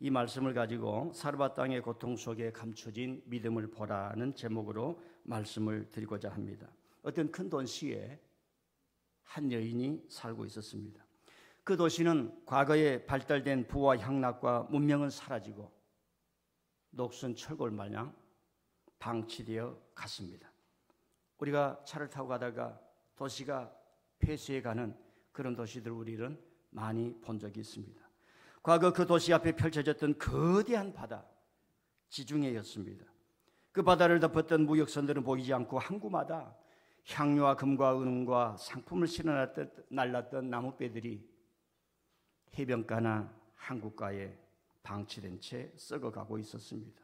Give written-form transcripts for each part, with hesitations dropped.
이 말씀을 가지고 사르밧 땅의 고통 속에 감춰진 믿음을 보라는 제목으로 말씀을 드리고자 합니다. 어떤 큰 도시에 한 여인이 살고 있었습니다. 그 도시는 과거에 발달된 부와 향락과 문명은 사라지고 녹슨 철골 마냥 방치되어 갔습니다. 우리가 차를 타고 가다가 도시가 폐쇄해 가는 그런 도시들 우리는 많이 본 적이 있습니다. 과거 그 도시 앞에 펼쳐졌던 거대한 바다, 지중해였습니다. 그 바다를 덮었던 무역선들은 보이지 않고 항구마다 향료와 금과 은과 상품을 실어 날랐던 나무배들이 해변가나 항구가에 방치된 채 썩어가고 있었습니다.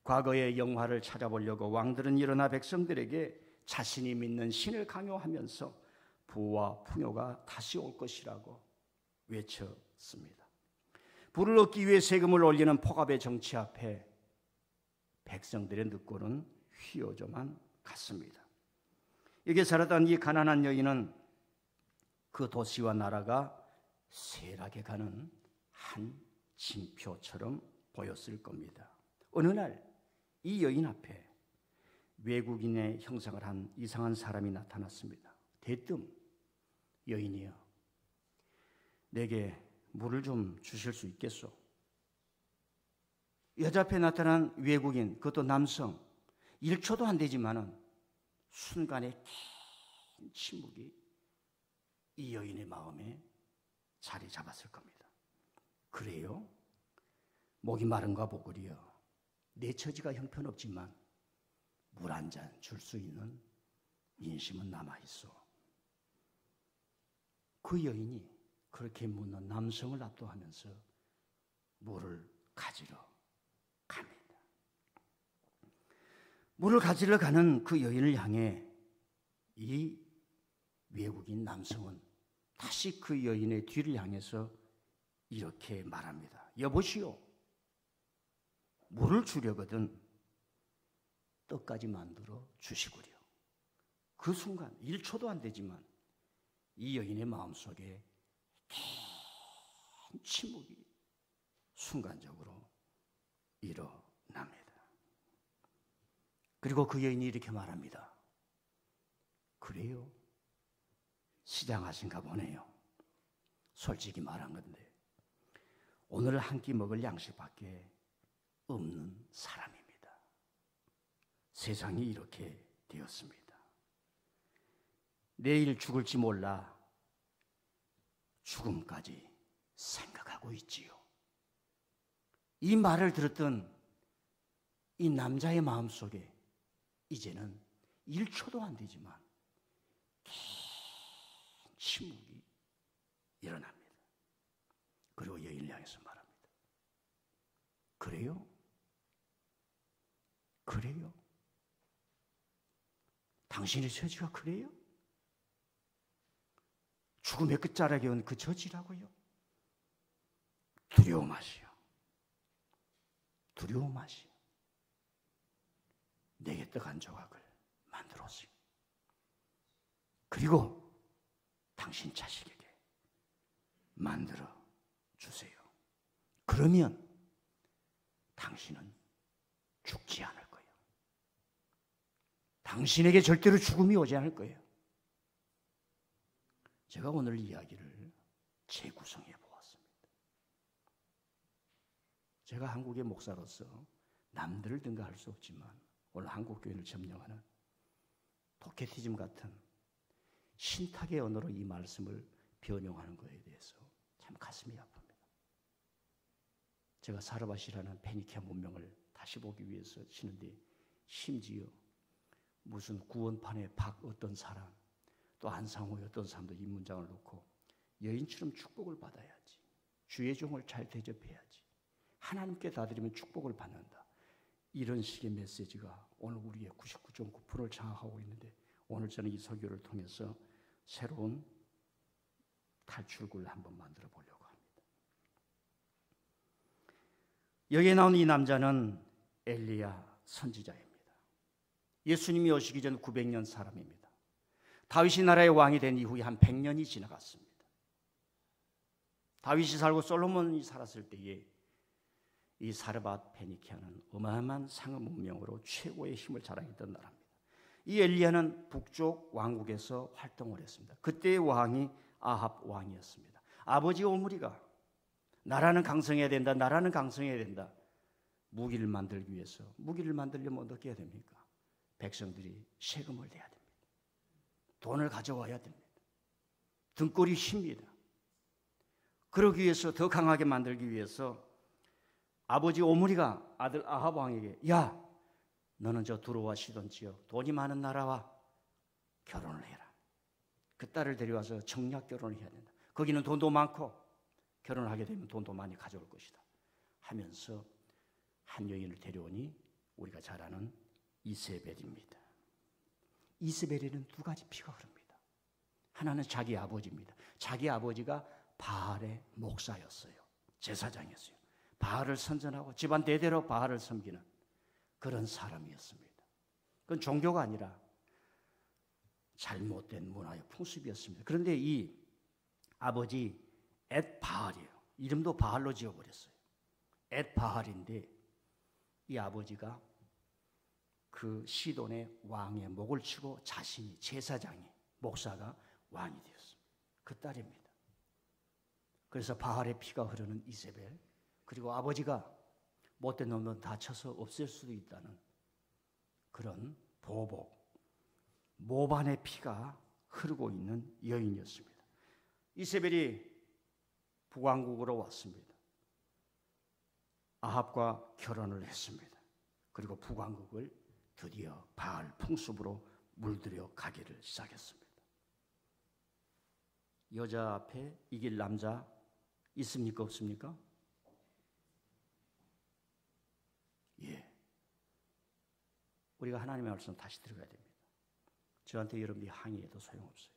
과거의 영화를 찾아보려고 왕들은 일어나 백성들에게 자신이 믿는 신을 강요하면서 부와 풍요가 다시 올 것이라고 외쳤습니다. 부를 얻기 위해 세금을 올리는 포갑의 정치 앞에 백성들의 늑골은 휘어져만 갔습니다. 여기에 살았던 이 가난한 여인은 그 도시와 나라가 쇠락해 가는 한 징표처럼 보였을 겁니다. 어느 날 이 여인 앞에 외국인의 형상을 한 이상한 사람이 나타났습니다. 대뜸 여인이여, 내게 물을 좀 주실 수 있겠소? 여자 앞에 나타난 외국인, 그것도 남성, 1초도 안 되지만은 순간에 긴 침묵이 이 여인의 마음에 자리 잡았을 겁니다. 그래요? 목이 마른가 보구려. 내 처지가 형편없지만 물 한 잔 줄 수 있는 인심은 남아있어. 그 여인이 그렇게 묻는 남성을 압도하면서 물을 가지러 갑니다. 물을 가지러 가는 그 여인을 향해 이 외국인 남성은 다시 그 여인의 뒤를 향해서 이렇게 말합니다. 여보시오, 물을 주려거든 떡까지 만들어 주시구려. 그 순간 1초도 안 되지만 이 여인의 마음속에 긴 침묵이 순간적으로 일어납니다. 그리고 그 여인이 이렇게 말합니다. 그래요? 시장하신가 보네요. 솔직히 말한 건데 오늘 한 끼 먹을 양식밖에 없는 사람입니다. 세상이 이렇게 되었습니다. 내일 죽을지 몰라 죽음까지 생각하고 있지요. 이 말을 들었던 이 남자의 마음속에 이제는 1초도 안 되지만 긴 침묵이 일어납니다. 그리고 여인을 향해서 말합니다. 그래요? 그래요? 당신의 처지가 그래요? 죽음의 끝자락에 온 그 처지라고요? 두려움하시오. 두려움하시오. 내게 떡 한 조각을 만들어 오시오. 그리고 당신 자식에게 만들어 주세요. 그러면 당신은 죽지 않을 거예요. 당신에게 절대로 죽음이 오지 않을 거예요. 제가 오늘 이야기를 재구성해 보았습니다. 제가 한국의 목사로서 남들을 능가할 수 없지만 오늘 한국교회를 점령하는 도케티즘 같은 신탁의 언어로 이 말씀을 변형하는 것에 대해서 참 가슴이 아픕니다. 제가 사르밧이라는 페니키아 문명을 다시 보기 위해서 치는데 심지어 무슨 구원판에 박 어떤 사람 또 안상호의 어떤 사람도 이 문장을 놓고 여인처럼 축복을 받아야지, 주의 종을 잘 대접해야지, 하나님께 다 드리면 축복을 받는다, 이런 식의 메시지가 오늘 우리의 99.9%를 장악하고 있는데 오늘 저는 이 설교를 통해서 새로운 탈출구를 한번 만들어 보려고 합니다. 여기에 나온 이 남자는 엘리야 선지자입니다. 예수님이 오시기 전 900년 사람입니다. 다윗이 나라의 왕이 된 이후에 한 100년이 지나갔습니다. 다윗이 살고 솔로몬이 살았을 때에 이 사르밧 페니키아는 어마어마한 상업 문명으로 최고의 힘을 자랑했던 나라입니다. 이 엘리야는 북쪽 왕국에서 활동을 했습니다. 그때의 왕이 아합 왕이었습니다. 아버지 오므리가 나라는 강성해야 된다, 나라는 강성해야 된다. 무기를 만들기 위해서, 무기를 만들려면 어떻게 해야 됩니까? 백성들이 세금을 내야 됩니다. 돈을 가져와야 됩니다. 등골이 쉽니다. 그러기 위해서, 더 강하게 만들기 위해서 아버지 오므리가 아들 아합 왕에게, 야, 너는 저 두로와 시돈 지역 돈이 많은 나라와 결혼을 해라. 그 딸을 데려와서 청약 결혼을 해야 된다. 거기는 돈도 많고 결혼을 하게 되면 돈도 많이 가져올 것이다 하면서 한 여인을 데려오니 우리가 잘 아는 이세벨입니다. 이세벨에는 두 가지 피가 흐릅니다. 하나는 자기 아버지입니다. 자기 아버지가 바알의 목사였어요. 제사장이었어요. 바알을 선전하고 집안 대대로 바알을 섬기는 그런 사람이었습니다. 그건 종교가 아니라 잘못된 문화의 풍습이었습니다. 그런데 이 아버지 엣바알이에요. 이름도 바알로 지어버렸어요. 엣바알인데 이 아버지가 그 시돈의 왕의 목을 치고 자신이 제사장이, 목사가 왕이 되었습니다. 그 딸입니다. 그래서 바알의 피가 흐르는 이세벨, 그리고 아버지가 못된 놈은 다쳐서 없앨 수도 있다는 그런 보복, 모반의 피가 흐르고 있는 여인이었습니다. 이세벨이 북왕국으로 왔습니다. 아합과 결혼을 했습니다. 그리고 북왕국을 드디어 바알 풍습으로 물들여 가기를 시작했습니다. 여자 앞에 이길 남자 있습니까, 없습니까? 예. 우리가 하나님의 말씀 다시 들어가야 됩니다. 저한테 여러분이 항의해도 소용없어요.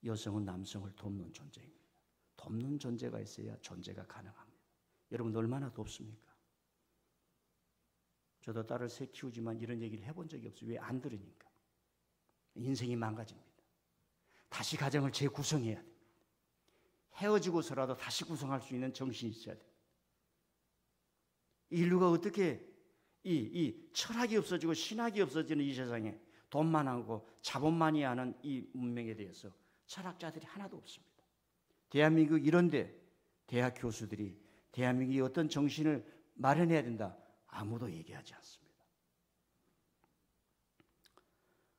여성은 남성을 돕는 존재입니다. 돕는 존재가 있어야 존재가 가능합니다. 여러분 얼마나 돕습니까? 저도 딸을 셋 키우지만 이런 얘기를 해본 적이 없어요. 왜? 안 들으니까. 인생이 망가집니다. 다시 가정을 재구성해야 됩니다. 헤어지고서라도 다시 구성할 수 있는 정신이 있어야 됩니다. 인류가 어떻게 이 철학이 없어지고 신학이 없어지는 이 세상에 돈만 하고 자본만이 하는 이 문명에 대해서 철학자들이 하나도 없습니다. 대한민국 이런데 대학 교수들이 대한민국이 어떤 정신을 마련해야 된다, 아무도 얘기하지 않습니다.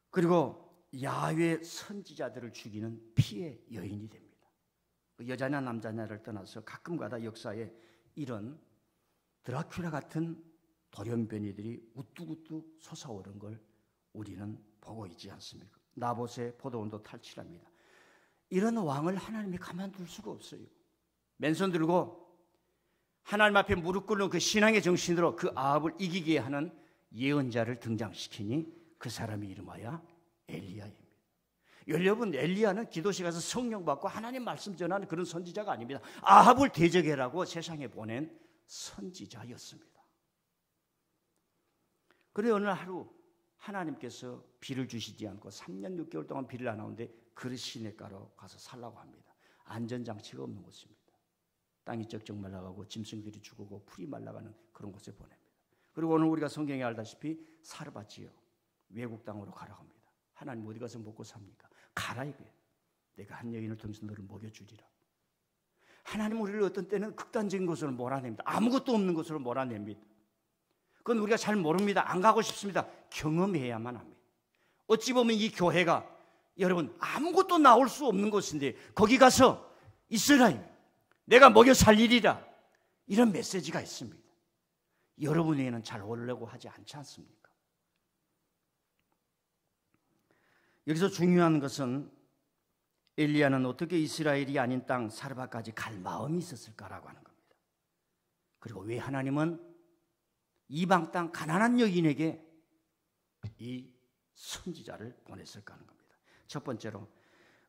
그리고 야훼 선지자들을 죽이는 피의 여인이 됩니다. 여자냐 남자냐를 떠나서 가끔가다 역사에 이런 드라큘라 같은 돌연변이들이 우뚝우뚝 솟아오른 걸 우리는 보고 있지 않습니까? 나봇의 포도원도 탈취합니다. 이런 왕을 하나님이 가만둘 수가 없어요. 맨손 들고 하나님 앞에 무릎 꿇는 그 신앙의 정신으로 그 아합을 이기게 하는 예언자를 등장시키니 그 사람이 이름하여 엘리야입니다. 여러분, 엘리야는 기도실 가서 성령 받고 하나님 말씀 전하는 그런 선지자가 아닙니다. 아합을 대적해라고 세상에 보낸 선지자였습니다. 그래 어느 하루 하나님께서 비를 주시지 않고 3년 6개월 동안 비를 안 오는데 그 시냇가로 가서 살라고 합니다. 안전장치가 없는 곳입니다. 땅이 쩍쩍 말라가고 짐승들이 죽고 풀이 말라가는 그런 곳에 보냅니다. 그리고 오늘 우리가 성경에 알다시피 사르밧 지역 외국 땅으로 가라고 합니다. 하나님 어디 가서 먹고 삽니까? 가라 이거예요. 내가 한 여인을 통해서 너를 먹여주리라. 하나님 우리를 어떤 때는 극단적인 곳으로 몰아냅니다. 아무것도 없는 곳으로 몰아냅니다. 그건 우리가 잘 모릅니다. 안 가고 싶습니다. 경험해야만 합니다. 어찌 보면 이 교회가 여러분 아무것도 나올 수 없는 곳인데 거기 가서 있으라, 내가 먹여 살리리라, 이런 메시지가 있습니다. 여러분에게는 잘 오려고 하지 않지 않습니까? 여기서 중요한 것은 엘리야는 어떻게 이스라엘이 아닌 땅 사르밧까지 갈 마음이 있었을까라고 하는 겁니다. 그리고 왜 하나님은 이방 땅 가난한 여인에게 이 선지자를 보냈을까 하는 겁니다. 첫 번째로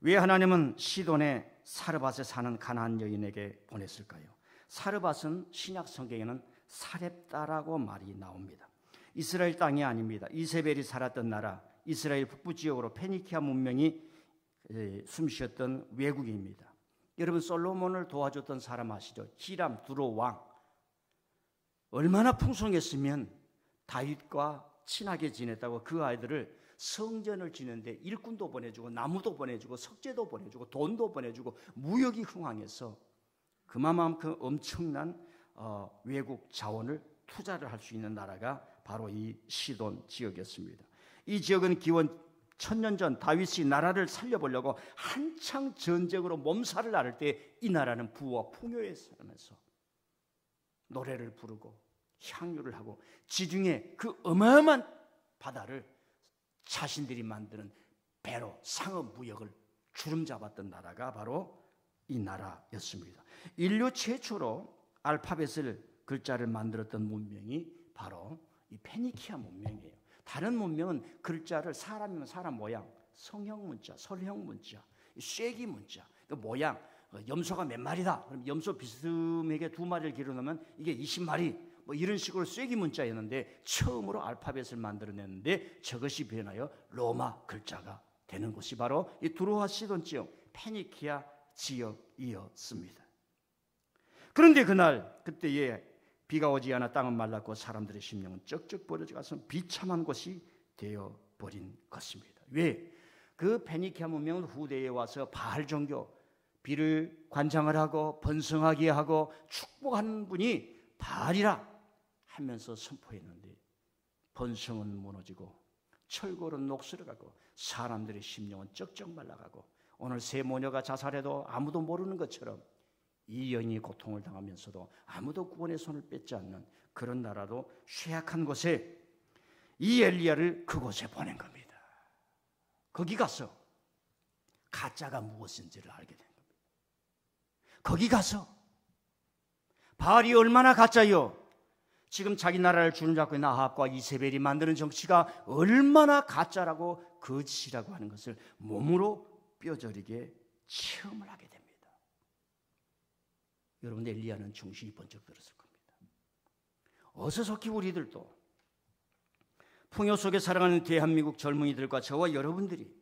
왜 하나님은 시돈의 사르밧에 사는 가난한 여인에게 보냈을까요? 사르밧은 신약 성경에는 사렙다라고 말이 나옵니다. 이스라엘 땅이 아닙니다. 이세벨이 살았던 나라, 이스라엘 북부 지역으로 페니키아 문명이 숨쉬었던 외국입니다. 여러분 솔로몬을 도와줬던 사람 아시죠? 히람 두로 왕. 얼마나 풍성했으면 다윗과 친하게 지냈다고 그 아이들을 성전을 지는데 일꾼도 보내주고 나무도 보내주고 석재도 보내주고 돈도 보내주고 무역이 흥황해서 그만큼 엄청난 외국 자원을 투자를 할 수 있는 나라가 바로 이 시돈 지역이었습니다. 이 지역은 기원 1000년 전 다윗이 나라를 살려보려고 한창 전쟁으로 몸살을 앓을 때 이 나라는 부와 풍요에 살면서 노래를 부르고 향유를 하고 지중해 그 어마어마한 바다를 자신들이 만드는 배로 상업 무역을 주름잡았던 나라가 바로 이 나라였습니다. 인류 최초로 알파벳을 글자를 만들었던 문명이 바로 이 페니키아 문명이에요. 다른 문명은 글자를 사람이면 사람 모양, 성형 문자, 설형 문자, 쐐기 문자, 그 모양, 염소가 몇 마리다. 그럼 염소 비스듬하게 2마리를 기르면 이게 20마리. 뭐 이런 식으로 쐐기 문자였는데 처음으로 알파벳을 만들어냈는데 저것이 변하여 로마 글자가 되는 곳이 바로 이 두로와 시돈 지역, 페니키아 지역이었습니다. 그런데 그때에 비가 오지 않아 땅은 말랐고 사람들의 심령은 쩍쩍 벌어져가서 비참한 곳이 되어버린 것입니다. 왜? 그 페니키아 문명은 후대에 와서 바알 종교, 비를 관장을 하고 번성하게 하고 축복하는 분이 바알이라 하면서 선포했는데 번성은 무너지고 철골은 녹슬어가고 사람들의 심령은 쩍쩍 말라가고 오늘 새 모녀가 자살해도 아무도 모르는 것처럼 이 여인이 고통을 당하면서도 아무도 구원의 손을 뺏지 않는 그런 나라도 쇠약한 곳에 이 엘리야를 그곳에 보낸 겁니다. 거기 가서 가짜가 무엇인지를 알게 된 겁니다. 거기 가서 바알이 얼마나 가짜요? 지금 자기 나라를 주름잡고 있는 아합과 이세벨이 만드는 정치가 얼마나 가짜라고 거짓이라고 하는 것을 몸으로 뼈저리게 체험을 하게 됩니다. 여러분, 엘리야는 정신이 번쩍 들었을 겁니다. 어서 속히 우리들도 풍요 속에 살아가는 대한민국 젊은이들과 저와 여러분들이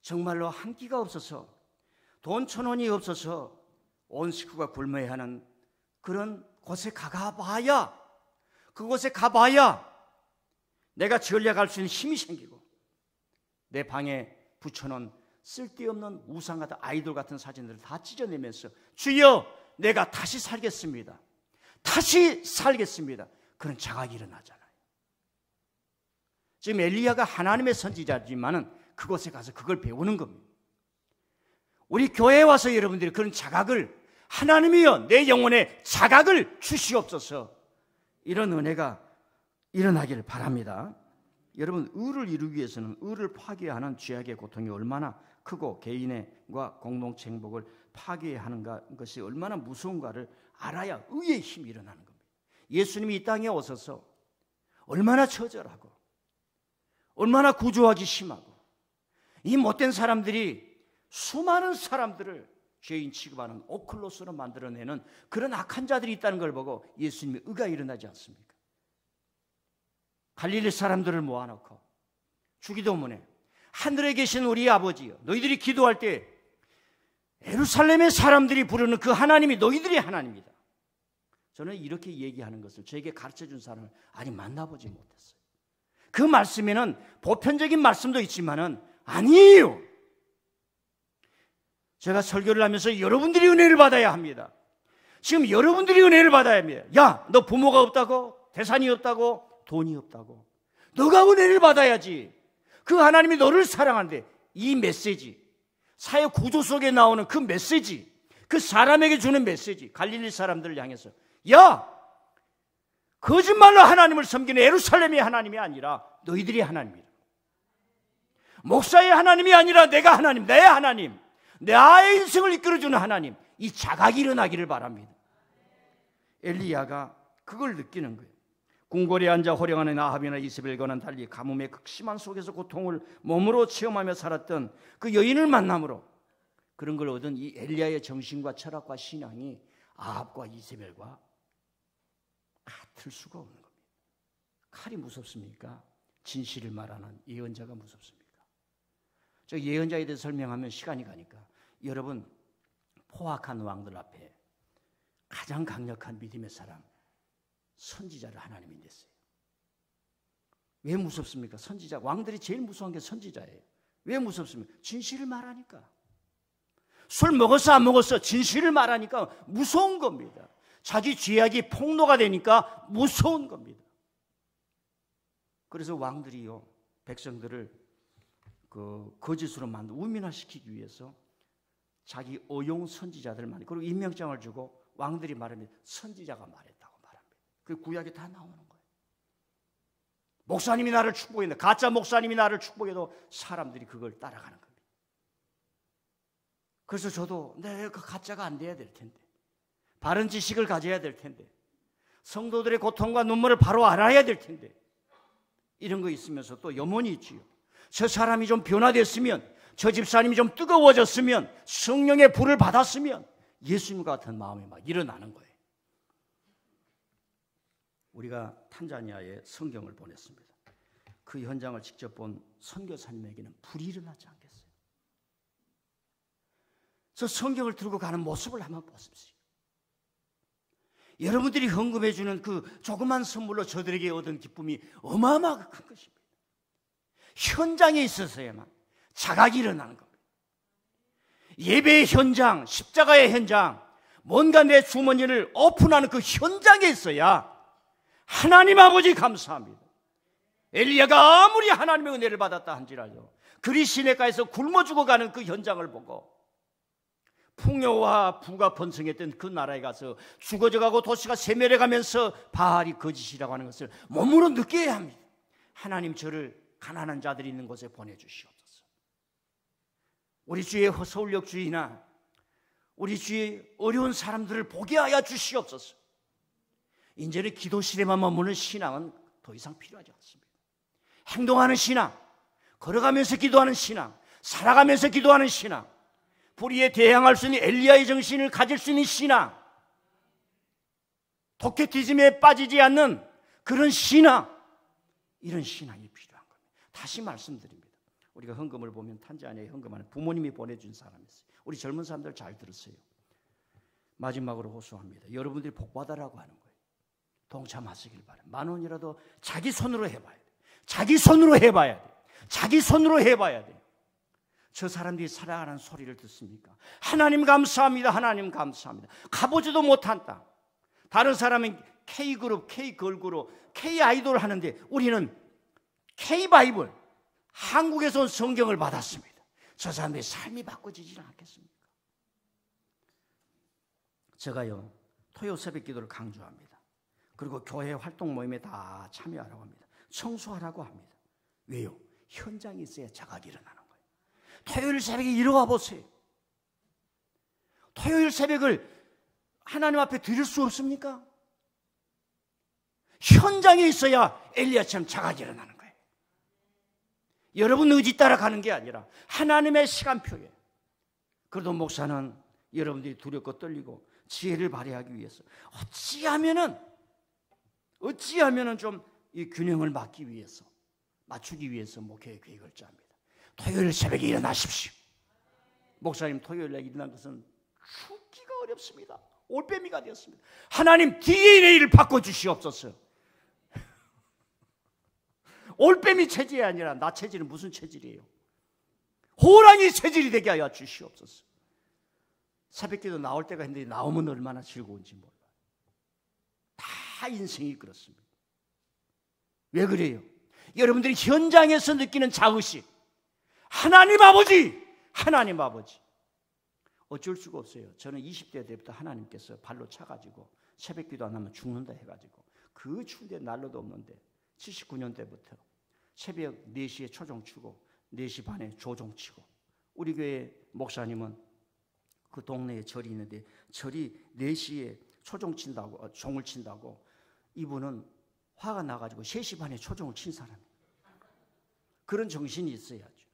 정말로 한 끼가 없어서 돈 1,000원이 없어서 온 식구가 굶어야 하는 그런 곳에 가봐야 그곳에 가봐야 내가 전략할 수 있는 힘이 생기고 내 방에 붙여놓은 쓸데없는 우상 같은 아이돌 같은 사진들을 다 찢어내면서 주여 내가 다시 살겠습니다. 다시 살겠습니다. 그런 자각이 일어나잖아요. 지금 엘리야가 하나님의 선지자지만은 그곳에 가서 그걸 배우는 겁니다. 우리 교회에 와서 여러분들이 그런 자각을 하나님이여 내 영혼에 자각을 주시옵소서 이런 은혜가 일어나기를 바랍니다. 여러분 의를 이루기 위해서는 의를 파괴하는 죄악의 고통이 얼마나 크고 개인과 공동체 행복을 파괴하는 것이 얼마나 무서운가를 알아야 의의 힘이 일어나는 겁니다. 예수님이 이 땅에 오셔서 얼마나 처절하고 얼마나 구조하기 심하고 이 못된 사람들이 수많은 사람들을 죄인 취급하는 오클로스로 만들어내는 그런 악한 자들이 있다는 걸 보고 예수님이 의가 일어나지 않습니까? 갈릴리 사람들을 모아놓고 주기도문에 하늘에 계신 우리 아버지여 너희들이 기도할 때 예루살렘의 사람들이 부르는 그 하나님이 너희들의 하나님이다. 저는 이렇게 얘기하는 것을 저에게 가르쳐준 사람을 아직 만나보지 못했어요. 그 말씀에는 보편적인 말씀도 있지만은 아니에요. 제가 설교를 하면서 여러분들이 은혜를 받아야 합니다. 지금 여러분들이 은혜를 받아야 합니다. 야, 너 부모가 없다고? 재산이 없다고? 돈이 없다고? 너가 은혜를 받아야지. 그 하나님이 너를 사랑하는데 이 메시지, 사회 구조 속에 나오는 그 메시지, 그 사람에게 주는 메시지, 갈릴리 사람들을 향해서 야, 거짓말로 하나님을 섬기는 예루살렘의 하나님이 아니라 너희들이 하나님이다. 목사의 하나님이 아니라 내가 하나님, 내 하나님, 내 아이의 인생을 이끌어주는 하나님, 이 자각이 일어나기를 바랍니다. 엘리야가 그걸 느끼는 거예요. 궁궐에 앉아 호령하는 아합이나 이세벨과는 달리 가뭄의 극심한 속에서 고통을 몸으로 체험하며 살았던 그 여인을 만남으로 그런 걸 얻은 이 엘리야의 정신과 철학과 신앙이 아합과 이세벨과 같을 수가 없는 겁니다. 칼이 무섭습니까? 진실을 말하는 예언자가 무섭습니까? 저 예언자에 대해서 설명하면 시간이 가니까 여러분 포악한 왕들 앞에 가장 강력한 믿음의 사람 선지자를 하나님이 냈어요. 왜 무섭습니까? 선지자, 왕들이 제일 무서운 게 선지자예요. 왜 무섭습니까? 진실을 말하니까. 술 먹었어 안 먹었어 진실을 말하니까 무서운 겁니다. 자기 죄악이 폭로가 되니까 무서운 겁니다. 그래서 왕들이요, 백성들을 거짓으로 만들고 우민화시키기 위해서 자기 어용 선지자들을 만들고, 그리고 임명장을 주고 왕들이 말하면 선지자가 말했다고 말합니다. 그 구약에 다 나오는 거예요. 목사님이 나를 축복했는데, 가짜 목사님이 나를 축복해도 사람들이 그걸 따라가는 겁니다. 그래서 저도 그 가짜가 안 돼야 될 텐데, 바른 지식을 가져야 될 텐데, 성도들의 고통과 눈물을 바로 알아야 될 텐데, 이런 거 있으면서 또 염원이 있지요. 저 사람이 좀 변화됐으면, 저 집사님이 좀 뜨거워졌으면, 성령의 불을 받았으면, 예수님과 같은 마음이 막 일어나는 거예요. 우리가 탄자니아에 성경을 보냈습니다. 그 현장을 직접 본 선교사님에게는 불이 일어나지 않겠어요? 저 성경을 들고 가는 모습을 한번 보십시오. 여러분들이 헌금해 주는 그 조그만 선물로 저들에게 얻은 기쁨이 어마어마하게 큰 것입니다. 현장에 있어서야만 자각이 일어나는 겁니다. 예배의 현장, 십자가의 현장, 뭔가 내 주머니를 오픈하는 그 현장에 있어야 하나님 아버지 감사합니다. 엘리야가 아무리 하나님의 은혜를 받았다 한지라도 그리 시내가에서 굶어 죽어가는 그 현장을 보고 풍요와 부가 번성했던 그 나라에 가서 죽어져가고 도시가 세멸해가면서 바알이 거짓이라고 하는 것을 몸으로 느껴야 합니다. 하나님, 저를 가난한 자들이 있는 곳에 보내주시옵소서. 우리 주의 서울역 주의나 우리 주의 어려운 사람들을 보게 하여 주시옵소서. 이제는 기도실에만 머무는 신앙은 더 이상 필요하지 않습니다. 행동하는 신앙, 걸어가면서 기도하는 신앙, 살아가면서 기도하는 신앙, 불의에 대항할 수 있는 엘리야의 정신을 가질 수 있는 신앙, 도케티즘에 빠지지 않는 그런 신앙, 이런 신앙이 필요한 겁니다. 다시 말씀드립니다. 우리가 헌금을 보면 탄자니아에 헌금하는 부모님이 보내준 사람이 있어요. 우리 젊은 사람들 잘 들으세요. 마지막으로 호소합니다. 여러분들이 복받아라고 하는 거예요. 동참하시길 바랍니다. 10,000원이라도 자기 손으로 해봐야 돼요. 자기 손으로 해봐야 돼요. 자기 손으로 해봐야 돼요. 저 사람들이 살아가는 소리를 듣습니까? 하나님 감사합니다. 하나님 감사합니다. 가보지도 못한 땅. 다른 사람은 K그룹, K걸그룹, K아이돌 하는데 우리는 K바이블, 한국에서 온 성경을 받았습니다. 저 사람들의 삶이 바꿔지지 않겠습니까? 제가요, 토요 새벽 기도를 강조합니다. 그리고 교회 활동 모임에 다 참여하라고 합니다. 청소하라고 합니다. 왜요? 현장이 있어야 자각이 일어나는 거예요. 토요일 새벽에 일어나 보세요. 토요일 새벽을 하나님 앞에 드릴 수 없습니까? 현장에 있어야 엘리야처럼 자각이 일어나는 거예요. 여러분 의지 따라 가는 게 아니라 하나님의 시간표에. 그래도 목사는 여러분들이 두렵고 떨리고 지혜를 발휘하기 위해서 어찌하면은 좀 이 균형을 맞추기 위해서 목회 계획을 짭니다. 토요일 새벽에 일어나십시오. 목사님, 토요일에 일어난 것은 죽기가 어렵습니다. 올빼미가 되었습니다. 하나님, DNA를 바꿔주시옵소서. 올빼미 체질이 아니라 나 체질은 무슨 체질이에요? 호랑이 체질이 되게 하여 주시옵소서. 새벽기도 나올 때가 있는데 나오면 얼마나 즐거운지 몰라요. 다 인생이 그렇습니다. 왜 그래요? 여러분들이 현장에서 느끼는 자의식, 하나님 아버지, 하나님 아버지. 어쩔 수가 없어요. 저는 20대 때부터 하나님께서 발로 차가지고 새벽기도 안 하면 죽는다 해가지고 그 추운데 난로도 없는데 79년 때부터 새벽 4시에 초종 치고 4시 반에 조종 치고, 우리 교회 목사님은 그 동네에 절이 있는데 절이 4시에 초종 친다고, 종을 친다고 이분은 화가 나가지고 3시 반에 초종을 친 사람이에요. 그런 정신이 있어야죠.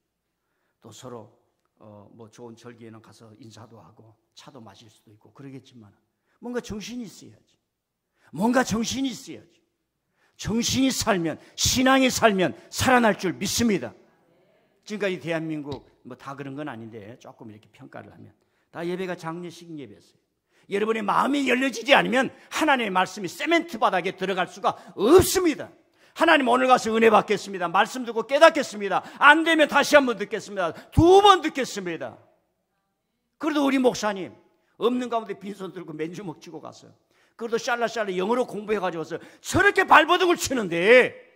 또 서로 뭐 좋은 절기에는 가서 인사도 하고 차도 마실 수도 있고 그러겠지만 뭔가 정신이 있어야지. 뭔가 정신이 있어야지. 정신이 살면, 신앙이 살면 살아날 줄 믿습니다. 지금까지 대한민국 뭐 다 그런 건 아닌데 조금 이렇게 평가를 하면 다 예배가 장례식 예배였어요. 여러분의 마음이 열려지지 않으면 하나님의 말씀이 세멘트 바닥에 들어갈 수가 없습니다. 하나님 오늘 가서 은혜 받겠습니다. 말씀 듣고 깨닫겠습니다. 안 되면 다시 한번 듣겠습니다. 2번 듣겠습니다. 그래도 우리 목사님 없는 가운데 빈손 들고 맨주먹 쥐고 갔어요. 그래도 샬라샬라 영어로 공부해가지고 저렇게 발버둥을 치는데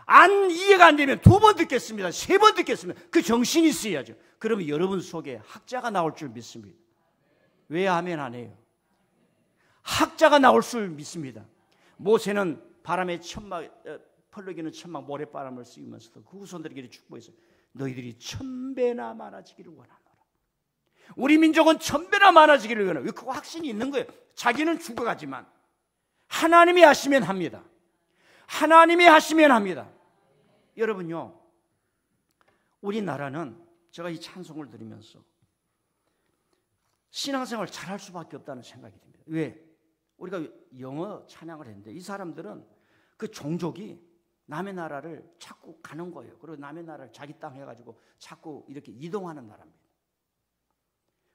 안 이해가 안 되면 2번 듣겠습니다. 3번 듣겠습니다. 그 정신이 있어야죠. 그러면 여러분 속에 학자가 나올 줄 믿습니다. 왜 아멘 안 해요? 학자가 나올 줄 믿습니다. 모세는 바람에 펄럭이는 천막 모래바람을 씌우면서도 그 후손들에게 축복했어요. 너희들이 1000배나 많아지기를 원하노라. 우리 민족은 1000배나 많아지기를 원해요. 왜 그거 확신이 있는 거예요? 자기는 죽어가지만 하나님이 하시면 합니다. 하나님이 하시면 합니다. 여러분요, 우리나라는 제가 이 찬송을 들으면서 신앙생활을 잘할 수밖에 없다는 생각이 듭니다. 왜? 우리가 영어 찬양을 했는데 이 사람들은 그 종족이 남의 나라를 자꾸 가는 거예요. 그리고 남의 나라를 자기 땅 해가지고 자꾸 이렇게 이동하는 나라입니다.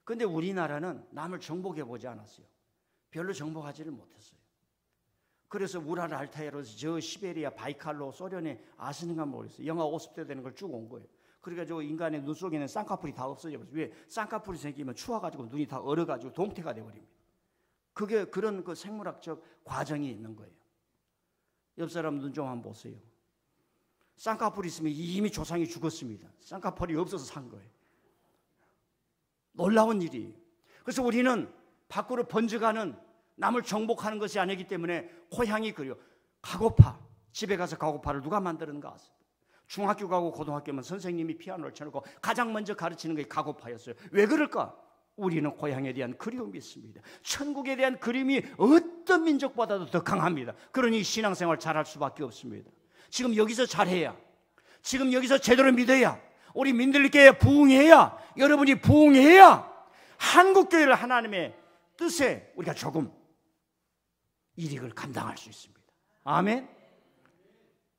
그런데 우리나라는 남을 정복해보지 않았어요. 별로 정복하지를 못했어요. 그래서 우랄 알타이로서 저 시베리아 바이칼로 소련의 아시는가 모르겠어요. 영하 50도 되는 걸 쭉 온 거예요. 그러니까 저 인간의 눈 속에는 쌍꺼풀이 다 없어져버렸어요. 왜? 쌍꺼풀이 생기면 추워가지고 눈이 다 얼어가지고 동태가 돼버립니다. 그게 그런 그 생물학적 과정이 있는 거예요. 옆 사람 눈 좀 한번 보세요. 쌍꺼풀이 있으면 이미 조상이 죽었습니다. 쌍꺼풀이 없어서 산 거예요. 놀라운 일이에요. 그래서 우리는 밖으로 번져가는 남을 정복하는 것이 아니기 때문에 고향이 그래요. 가고파. 집에 가서 가고파를 누가 만드는가 아세요? 중학교 가고 고등학교면 선생님이 피아노를 쳐놓고 가장 먼저 가르치는 게 가고파였어요. 왜 그럴까? 우리는 고향에 대한 그리움이 있습니다. 천국에 대한 그림이 어떤 민족보다도 더 강합니다. 그러니 신앙생활 잘할 수밖에 없습니다. 지금 여기서 잘해야, 지금 여기서 제대로 믿어야, 우리 민들교회에 부응해야, 여러분이 부응해야 한국교회를 하나님의 뜻에 우리가 조금 일익을 감당할 수 있습니다. 아멘.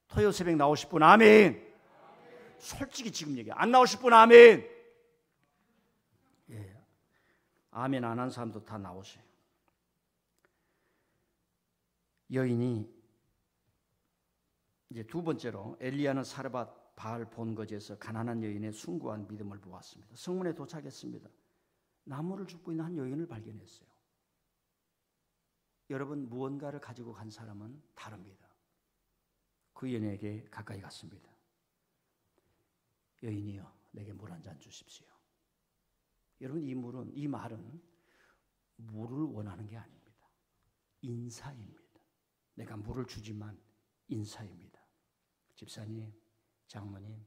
토요 새벽 나오실 분 아멘. 솔직히 지금 얘기해. 안 나오실 분 아멘. 예. 아멘 안 한 사람도 다 나오세요. 여인이 이제 2번째로 엘리야는 사르밧 바알 본거지에서 가난한 여인의 숭고한 믿음을 보았습니다. 성문에 도착했습니다. 나무를 줍고 있는 한 여인을 발견했어요. 여러분, 무언가를 가지고 간 사람은 다릅니다. 그 여인에게 가까이 갔습니다. 여인이여, 내게 물 한 잔 주십시오. 여러분, 이 말은 물을 원하는 게 아닙니다. 인사입니다. 내가 물을 주지만 인사입니다. 집사님, 장모님,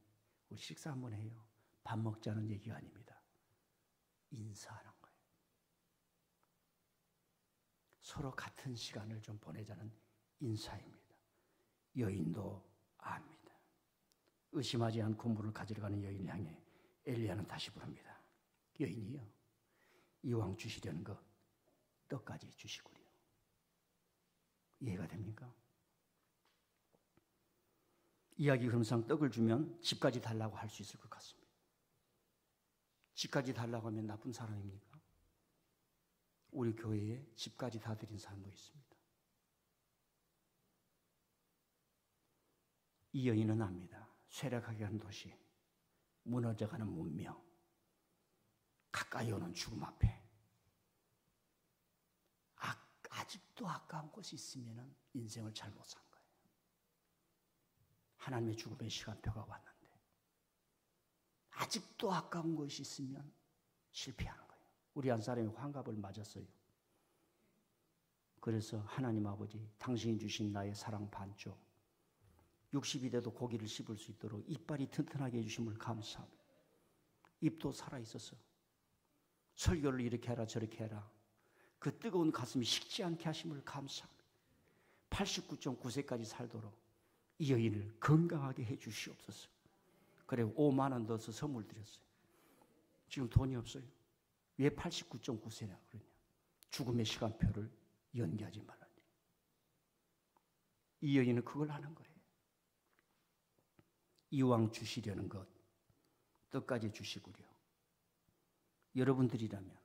우리 식사 한번 해요. 밥 먹자는 얘기가 아닙니다. 인사하는 거예요. 서로 같은 시간을 좀 보내자는 인사입니다. 여인도 압니다. 의심하지 않고 물을 가지러 가는 여인을 향해 엘리야는 다시 부릅니다. 여인이요, 이왕 주시려는 것 떡까지 주시구려. 이해가 됩니까? 이야기 흐름상 떡을 주면 집까지 달라고 할 수 있을 것 같습니다. 집까지 달라고 하면 나쁜 사람입니까? 우리 교회에 집까지 다 드린 사람도 있습니다. 이 여인은 압니다. 쇠락하게 한 도시, 무너져가는 문명, 가까이 오는 죽음 앞에 아직도 아까운 것이 있으면 인생을 잘못 산 거예요. 하나님의 죽음의 시간표가 왔는데 아직도 아까운 것이 있으면 실패하는 거예요. 우리 한 사람이 환갑을 맞았어요. 그래서 하나님 아버지, 당신이 주신 나의 사랑 반쪽 60이 돼도 고기를 씹을 수 있도록 이빨이 튼튼하게 해주심을 감사합니다. 입도 살아있어서 설교를 이렇게 해라 저렇게 해라, 그 뜨거운 가슴이 식지 않게 하심을 감사합니다. 89.9세까지 살도록 이 여인을 건강하게 해 주시옵소서. 그래 5만 원 넣어서 선물 드렸어요. 지금 돈이 없어요. 왜 89.9세냐 그러냐? 죽음의 시간표를 연기하지 말라니. 이 여인은 그걸 하는 거예요. 이왕 주시려는 것 떡까지 주시구려. 여러분들이라면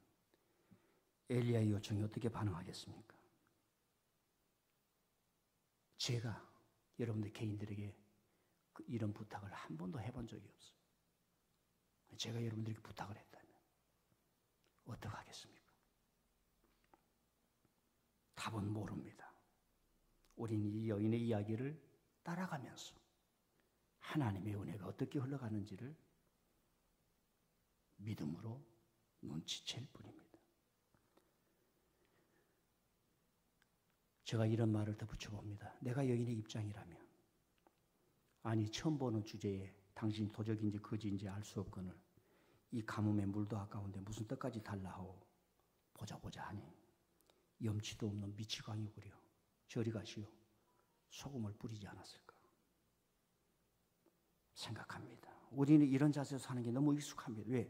엘리야의 요청에 어떻게 반응하겠습니까? 제가 여러분들 개인들에게 이런 부탁을 한 번도 해본 적이 없어요. 제가 여러분들에게 부탁을 했다면 어떻게 하겠습니까? 답은 모릅니다. 우리는 이 여인의 이야기를 따라가면서 하나님의 은혜가 어떻게 흘러가는지를 믿음으로 눈치챌 뿐입니다. 제가 이런 말을 더 붙여봅니다. 내가 여인의 입장이라면, 아니 처음 보는 주제에 당신이 도적인지 거지인지 알 수 없거늘 이 가뭄에 물도 아까운데 무슨 떡까지 달라하오. 보자 하니 염치도 없는 미치광이구려. 저리 가시오. 소금을 뿌리지 않았을까 생각합니다. 우리는 이런 자세로 사는 게 너무 익숙합니다. 왜?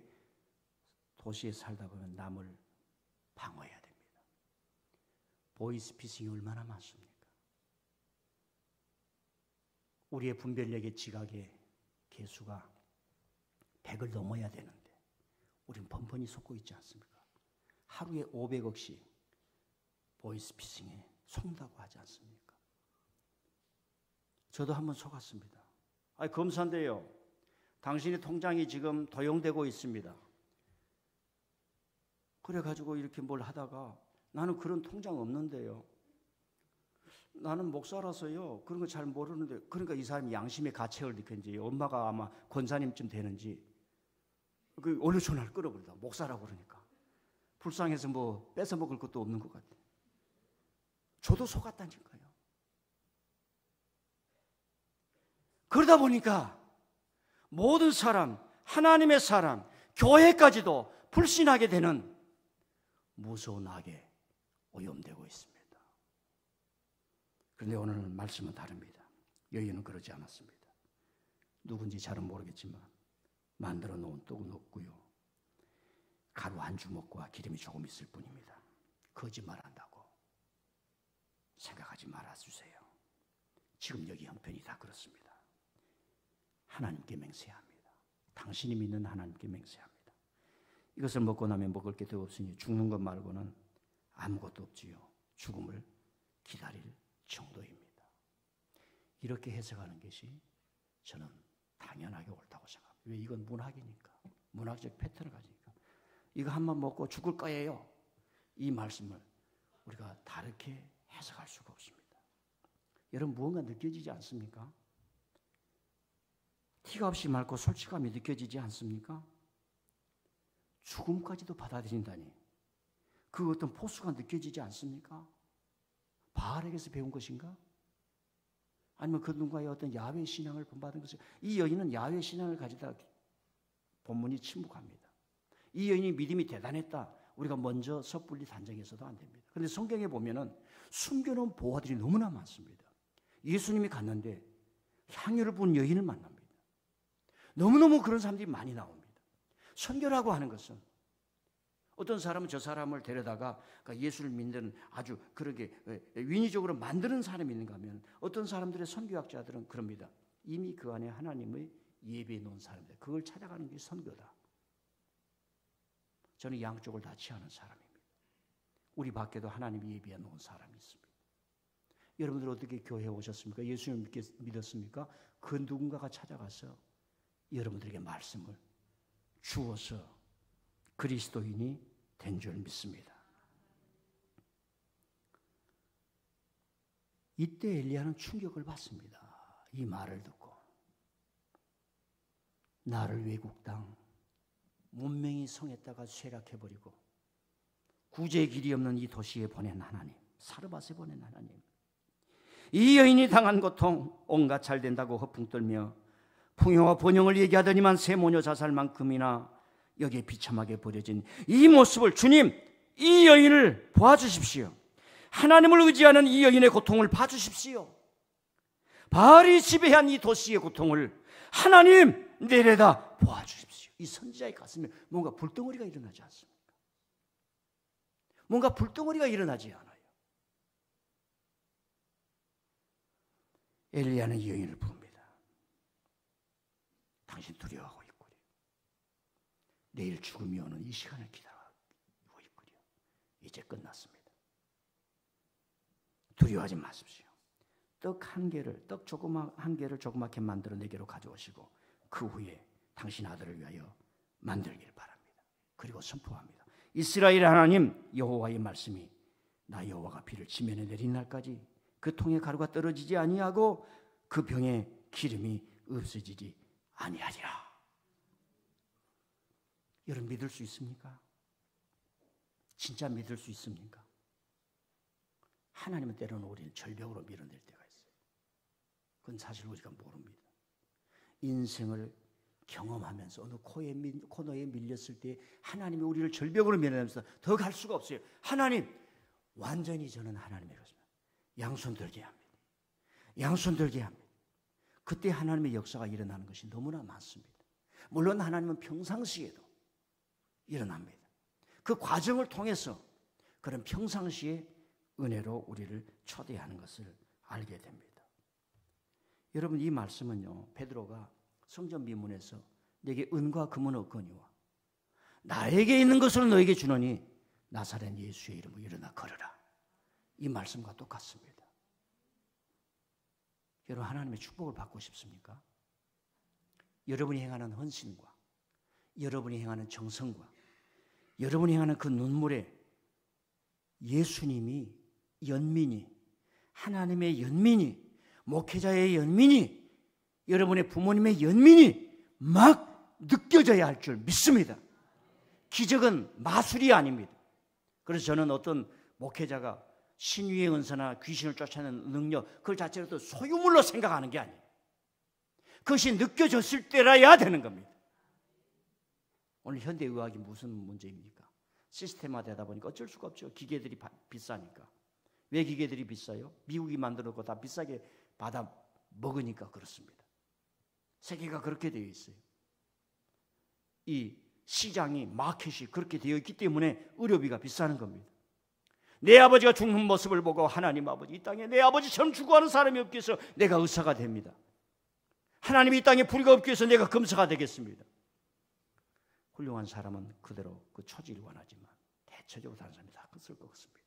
도시에 살다 보면 남을 방어해야 됩니다. 보이스피싱이 얼마나 많습니까? 우리의 분별력의 지각의 개수가 100을 넘어야 되는데 우리는 번번이 속고 있지 않습니까? 하루에 500억씩 보이스피싱에 속는다고 하지 않습니까? 저도 한번 속았습니다. 검사인데요, 당신의 통장이 지금 도용되고 있습니다. 그래가지고 이렇게 뭘 하다가 나는 그런 통장 없는데요. 나는 목사라서요 그런 거 잘 모르는데, 그러니까 이 사람이 양심의 가책을 느꼈는지 엄마가 아마 권사님쯤 되는지 그 어느 전화를 끌어버리다. 목사라고 그러니까 불쌍해서 뭐 뺏어 먹을 것도 없는 것 같아요. 저도 속았다니까요. 그러다 보니까 모든 사람, 하나님의 사람, 교회까지도 불신하게 되는 무서운 악에 오염되고 있습니다. 그런데 오늘 말씀은 다릅니다. 여인은 그러지 않았습니다. 누군지 잘은 모르겠지만 만들어 놓은 떡은 없고요, 가루 한 주먹과 기름이 조금 있을 뿐입니다. 거짓말한다고 생각하지 말아주세요. 지금 여기 형편이 다 그렇습니다. 하나님께 맹세합니다. 당신이 믿는 하나님께 맹세합니다. 이것을 먹고 나면 먹을 게 더 없으니 죽는 것 말고는 아무것도 없지요. 죽음을 기다릴 정도입니다. 이렇게 해석하는 것이 저는 당연하게 옳다고 생각합니다. 왜? 이건 문학이니까. 문학적 패턴을 가지니까. 이거 한 번 먹고 죽을 거예요. 이 말씀을 우리가 다르게 해석할 수가 없습니다. 여러분, 무언가 느껴지지 않습니까? 티가 없이 맑고 솔직함이 느껴지지 않습니까? 죽음까지도 받아들인다니 그 어떤 포스가 느껴지지 않습니까? 바알에게서 배운 것인가? 아니면 그 누군가의 어떤 야훼 신앙을 본받은 것이? 이 여인은 야훼 신앙을 가지다 본문이 침묵합니다. 이 여인이 믿음이 대단했다, 우리가 먼저 섣불리 단정해서도 안 됩니다. 그런데 성경에 보면은 숨겨놓은 보화들이 너무나 많습니다. 예수님이 갔는데 향유를 부은 여인을 만납니다. 너무너무 그런 사람들이 많이 나옵니다. 선교라고 하는 것은 어떤 사람은 저 사람을 데려다가 예수를 믿는 아주 그렇게 인위적으로 만드는 사람이 있는가 하면, 어떤 사람들의 선교학자들은 그럽니다. 이미 그 안에 하나님의 예배해 놓은 사람들, 그걸 찾아가는 게 선교다. 저는 양쪽을 다 취하는 사람입니다. 우리 밖에도 하나님이 예배해 놓은 사람이 있습니다. 여러분들 어떻게 교회에 오셨습니까? 예수님 믿었습니까? 그 누군가가 찾아가서 여러분들에게 말씀을 주어서 그리스도인이 된 줄 믿습니다. 이때 엘리야는 충격을 받습니다. 이 말을 듣고 나를 외국 땅 문명이 성했다가 쇠락해버리고 구제의 길이 없는 이 도시에 보낸 하나님, 사르밧에 보낸 하나님, 이 여인이 당한 고통 온갖 잘 된다고 허풍 떨며 풍요와 번영을 얘기하더니만 새 모녀 자살만큼이나 여기에 비참하게 버려진 이 모습을, 주님, 이 여인을 봐주십시오. 하나님을 의지하는 이 여인의 고통을 봐주십시오. 바알이 지배한 이 도시의 고통을 하나님 내려다 보아주십시오. 이 선지자의 가슴에 뭔가 불덩어리가 일어나지 않습니까? 뭔가 불덩어리가 일어나지 않아요. 엘리야는 이 여인을 부릅니다. 당신 두려워하고 있구려. 내일 죽음이 오는 이 시간을 기다리고 있구려. 이제 끝났습니다. 두려워하지 마십시오. 떡 한 개를 조그맣게 만들어 내게로 가져오시고 그 후에 당신 아들을 위하여 만들길 바랍니다. 그리고 선포합니다. 이스라엘 하나님 여호와의 말씀이 나 여호와가 비를 지면에 내린 날까지 그 통에 가루가 떨어지지 아니하고 그 병에 기름이 없어지지 아니하리라. 여러분 믿을 수 있습니까? 진짜 믿을 수 있습니까? 하나님은 때로는 우리를 절벽으로 밀어낼 때가 있어요. 그건 사실 우리가 모릅니다. 인생을 경험하면서 어느 코너에 밀렸을 때 하나님이 우리를 절벽으로 밀어내면서 더 갈 수가 없어요. 하나님, 완전히 저는 하나님의 것입니다. 양손 들게 합니다. 양손 들게 합니다. 그때 하나님의 역사가 일어나는 것이 너무나 많습니다. 물론 하나님은 평상시에도 일어납니다. 그 과정을 통해서 그런 평상시에 은혜로 우리를 초대하는 것을 알게 됩니다. 여러분 이 말씀은요, 베드로가 성전 비문에서 내게 은과 금은 없거니와 나에게 있는 것을 너에게 주노니 나사렛 예수의 이름으로 일어나 걸으라. 이 말씀과 똑같습니다. 여러분 하나님의 축복을 받고 싶습니까? 여러분이 행하는 헌신과 여러분이 행하는 정성과 여러분이 행하는 그 눈물에 예수님이 연민이, 하나님의 연민이, 목회자의 연민이, 여러분의 부모님의 연민이 막 느껴져야 할 줄 믿습니다. 기적은 마술이 아닙니다. 그래서 저는 어떤 목회자가 신유의 은사나 귀신을 쫓아내는 능력, 그걸 자체로도 소유물로 생각하는 게 아니에요. 그것이 느껴졌을 때라야 되는 겁니다. 오늘 현대의학이 무슨 문제입니까? 시스템화되다 보니까 어쩔 수가 없죠. 기계들이 비싸니까. 왜 기계들이 비싸요? 미국이 만들어놓고 다 비싸게 받아 먹으니까 그렇습니다. 세계가 그렇게 되어 있어요. 이 시장이, 마켓이 그렇게 되어 있기 때문에 의료비가 비싸는 겁니다. 내 아버지가 죽는 모습을 보고 하나님 아버지, 이 땅에 내 아버지처럼 죽어가는 사람이 없기 위해서 내가 의사가 됩니다. 하나님이 이 땅에 불의가 없기 위해서 내가 검사가 되겠습니다. 훌륭한 사람은 그대로 그 처지를 원하지만 대체적으로 다른 사람이 다 끝을 꺾습니다.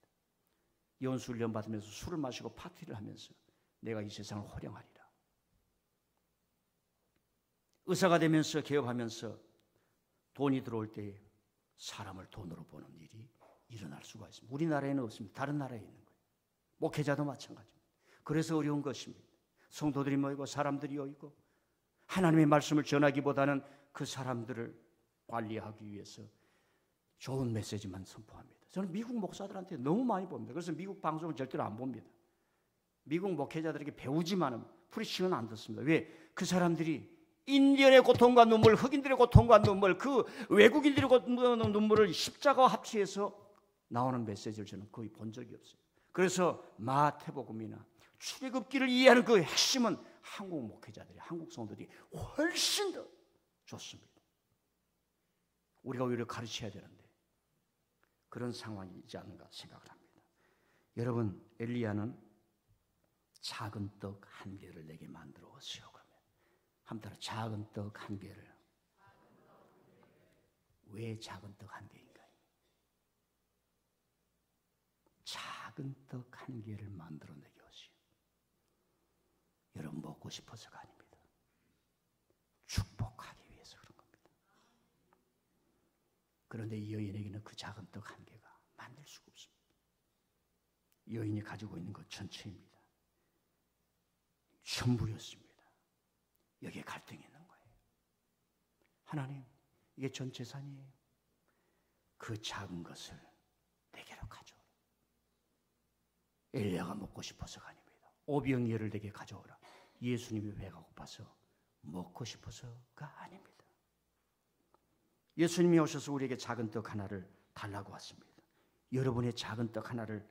연수훈련 받으면서 술을 마시고 파티를 하면서 내가 이 세상을 호령하리라. 의사가 되면서 개업하면서 돈이 들어올 때 사람을 돈으로 보는 일이 일어날 수가 있습니다. 우리나라에는 없습니다. 다른 나라에 있는 거예요. 목회자도 마찬가지입니다. 그래서 어려운 것입니다. 성도들이 모이고 사람들이 모이고 하나님의 말씀을 전하기보다는 그 사람들을 관리하기 위해서 좋은 메시지만 선포합니다. 저는 미국 목사들한테 너무 많이 봅니다. 그래서 미국 방송을 절대로 안 봅니다. 미국 목회자들에게 배우지만은 프리칭은 안 듣습니다. 왜? 그 사람들이 인디언의 고통과 눈물, 흑인들의 고통과 눈물, 그 외국인들의 고통과 눈물을 십자가와 합치해서 나오는 메시지를 저는 거의 본 적이 없어요. 그래서 마태복음이나 출애굽기를 이해하는 그 핵심은 한국 목회자들이, 한국 성도들이 훨씬 더 좋습니다. 우리가 오히려 가르쳐야 되는데 그런 상황이지 않은가 생각을 합니다. 여러분, 엘리야는 작은 떡 한 개를 내게 만들어 오시오. 그러면 한번 따라, 작은 떡 한 개를. 왜 작은 떡 한 개인가요? 작은 떡 한 개를 만들어 내게 오시오. 여러분 먹고 싶어서가 아닙니다. 축복하기 위해서 그런 겁니다. 그런데 이 여인에게는 그 작은 떡 한 개가 만들 수가 없습니다. 여인이 가지고 있는 것 전체입니다. 전부였습니다. 여기에 갈등이 있는 거예요. 하나님, 이게 전 재산이에요. 그 작은 것을 내게로 가져오라. 엘리야가 먹고 싶어서가 아닙니다. 오병이어를 내게 가져오라. 예수님이 배가 고파서 먹고 싶어서가 아닙니다. 예수님이 오셔서 우리에게 작은 떡 하나를 달라고 왔습니다. 여러분의 작은 떡 하나를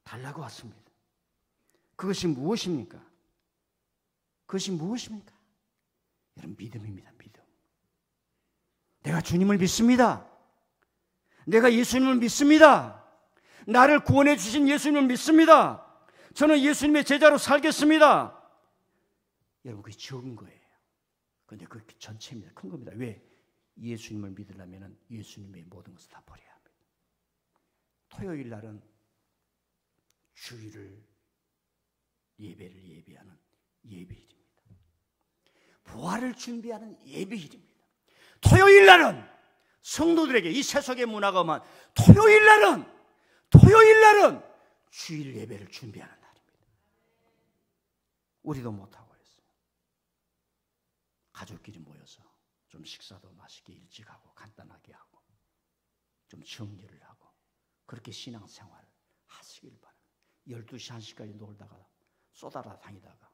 달라고 왔습니다. 그것이 무엇입니까? 그것이 무엇입니까? 여러분, 믿음입니다. 믿음. 내가 주님을 믿습니다. 내가 예수님을 믿습니다. 나를 구원해 주신 예수님을 믿습니다. 저는 예수님의 제자로 살겠습니다. 여러분, 그게 적은 거예요. 그런데 그게 전체입니다. 큰 겁니다. 왜? 예수님을 믿으려면 예수님의 모든 것을 다 버려야 합니다. 토요일 날은 주일을 예배를 예비하는 예배일입니다. 부활을 준비하는 예배일입니다. 토요일 날은 성도들에게 이 세속의 문화가 오면 토요일 날은 주일 예배를 준비하는 날입니다. 우리도 못하고 했어요. 가족끼리 모여서 좀 식사도 맛있게 일찍 하고 간단하게 하고 좀 정리를 하고 그렇게 신앙생활 하시길 바랍니다. 12시 1시까지 놀다가 쏘다라 다니다가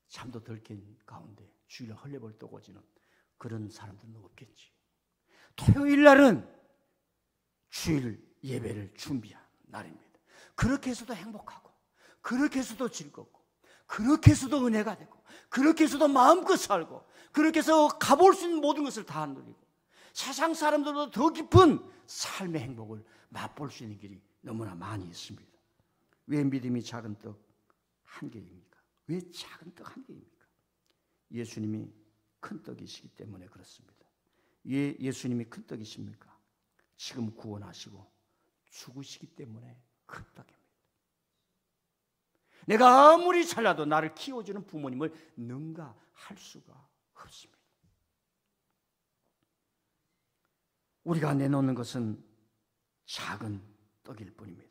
잠도 덜 깬 가운데 주일날 헐레벌떡 오지는 그런 사람들은 없겠지. 토요일 날은 주일 예배를 준비한 날입니다. 그렇게 해서도 행복하고 그렇게 해서도 즐겁고 그렇게 해서도 은혜가 되고 그렇게 해서도 마음껏 살고 그렇게 해서 가볼 수 있는 모든 것을 다 누리고 세상 사람들보다 더 깊은 삶의 행복을 맛볼 수 있는 길이 너무나 많이 있습니다. 왜 믿음이 작은 떡 한 개입니까? 왜 작은 떡 한 개입니까? 예수님이 큰 떡이시기 때문에 그렇습니다. 왜 예수님이 큰 떡이십니까? 지금 구원하시고 죽으시기 때문에 큰 떡입니다. 내가 아무리 잘나도 나를 키워주는 부모님을 능가할 수가 없습니다. 우리가 내놓는 것은 작은 떡일 뿐입니다.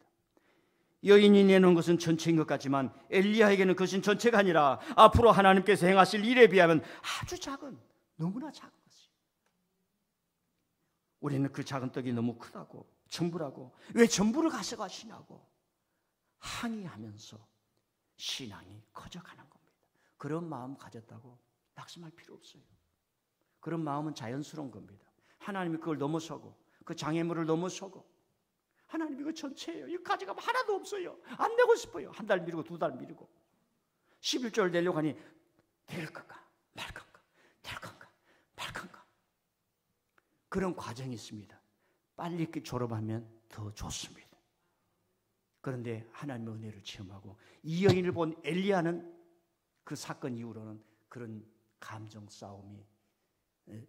여인이 내놓은 것은 전체인 것 같지만 엘리야에게는 그것은 전체가 아니라 앞으로 하나님께서 행하실 일에 비하면 아주 작은, 너무나 작은 것이에요. 우리는 그 작은 떡이 너무 크다고 전부라고 왜 전부를 가져가시냐고 항의하면서 신앙이 커져가는 겁니다. 그런 마음 가졌다고 낙심할 필요 없어요. 그런 마음은 자연스러운 겁니다. 하나님이 그걸 넘어서고 그 장애물을 넘어서고 하나님 이거 전체예요. 이거 가져가면 하나도 없어요. 안 내고 싶어요. 한 달 미루고 두 달 미루고 11조를 내려고 하니 될 건가 말 건가 될 건가 말 건가 그런 과정이 있습니다. 빨리 졸업하면 더 좋습니다. 그런데 하나님의 은혜를 체험하고 이 여인을 본 엘리야는 그 사건 이후로는 그런 감정 싸움이